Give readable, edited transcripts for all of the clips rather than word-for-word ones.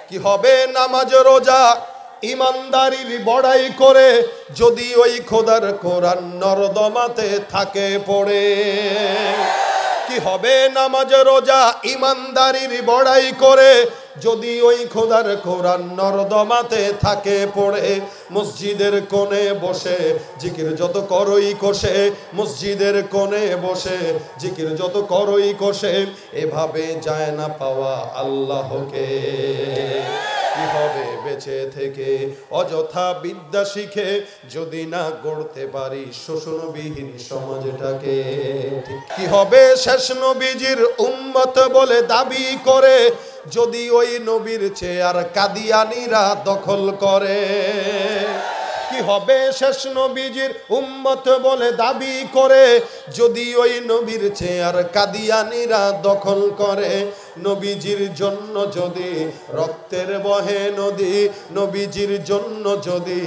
কি হবে নামাজ রোজা ইমানদারির বড়াই করে যদি ওই খোদার কোরআন নরদমাতে থাকে পড়ে। কি হবে নামাজ রোজা ইমানদারির বড়াই করে যদি ওই খোদার কোরআন নরদমাতে থাকে পড়ে। মসজিদের কোণে বসে জিকির যত করই কষে, মসজিদের কোণে বসে জিকির যত করই কষে, এভাবে যায় না পাওয়া আল্লাহকে। কি হবে বেঁচে থেকে অযথা বিদ্যা শিখে যদি না গড়তে পারি শোষণবিহীন সমাজটাকে। কি হবে শেষ নবীজির উম্মত বলে দাবি করে যদি ওই নবীর চেয়ার কাদিয়ানীরা দখল করে। কি হবে শেষ নবীজির উম্মত বলে দাবি করে যদি ওই নবীর চেয়ার কাদিয়ানীরা দখল করে। নবীজির জন্য যদি রক্তের বহে নদী, নবীজির জন্য যদি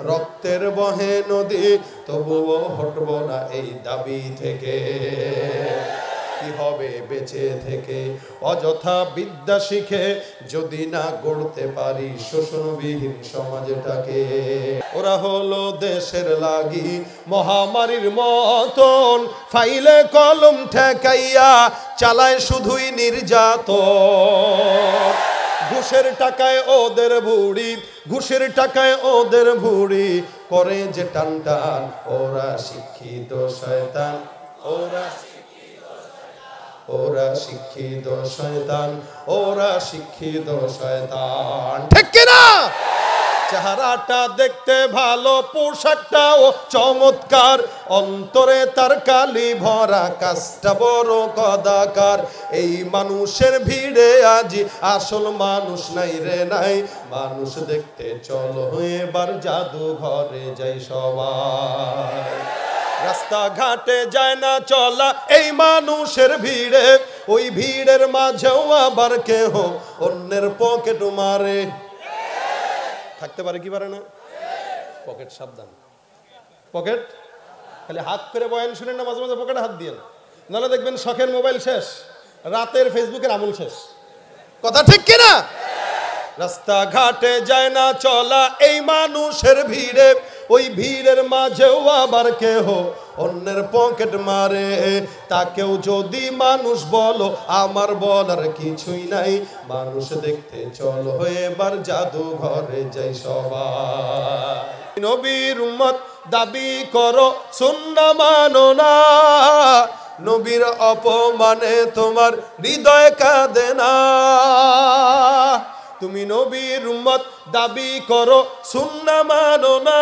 রক্তের বহে নদী, তবুও হটব না এই দাবি থেকে। কি হবে বেঁচে থেকে অযথা বিদ্যা শিখে যদি না গড়তে পারি শোষণবিহীন সমাজটাকে। ওরা হলো দেশের লাগি মহামারীর মতন, ফাইলে কলম ঠেকাইয়া চালায় শুধুই নির্যাতন। ঘুষের টাকায় ওদের বুড়ি, ঘুষের টাকায় ওদের বুড়ি করে যে টান টান। ওরা শিক্ষিত শয়তান, ওরা শিক্ষিত শয়তান, ওরা শিক্ষিত শয়তান। ঠিক কিনা? চেহারাটা দেখতে ভালো, পোশাকটাও চমৎকার, অন্তরে তার কালি ভরা, কাজটা বড় কদাকার। এই মানুষের ভিড়ে আজি আসল মানুষ নাই রে নাই। মানুষ দেখতে চলো এবার জাদুঘরে যাই সবাই। রাস্তাঘাটে যায় না চলা এই মানুষের ভিড়ে, ওই ভিড়ের মাঝেও আবার কেহ অন্যের পকেট মারে। থাকতে পারে কি পারে না? পকেট সাবধান, পকেট খালি হাত করে বয়ান শুনেন না, মাঝে মাঝে পকেটে হাত দিয়ে, নাহলে দেখবেন শখের মোবাইল শেষ, রাতের ফেসবুকের আমল শেষ। কথা ঠিক কিনা? রাস্তাঘাটে যায় না চলা এই মানুষের ভিড়ে, ওই ভিড়ের মাঝেও আবার কেহ অন্যের পকেট মারে। তাকেও যদি মানুষ বলো আমার বলার কিছুই নাই। মানুষ দেখতে চলো এবার জাদুঘরে যাই সবাই। নবীর উম্মত দাবি করো সুন্নাহ মানো না, নবীর অপমানে তোমার হৃদয় কাঁদে না। তুমি নবীর উম্মত দাবি করো সুন্নাহ মানো না,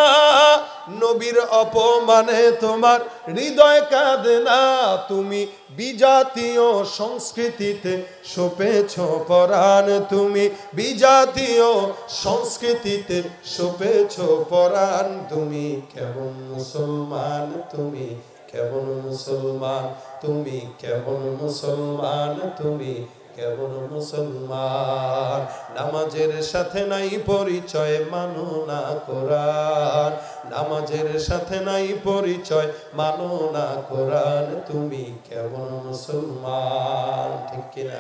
নবীর অপমানে তোমার হৃদয় কাঁদে না। তুমি বিজাতীয় সংস্কৃতিতে সপেছ পরাণ, তুমি বিজাতীয় সংস্কৃতিতে সপেছ পরাণ। তুমি কেমন মুসলমান, তুমি কেমন মুসলমান, তুমি কেমন মুসলমান, তুমি কেমন মুসলমান। নামাজের সাথে নাই পরিচয় মানো না কোরআন, নামাজের সাথে নাই পরিচয় মানো না কোরআন। তুমি কেমন মুসলমান? ঠিক কিনা?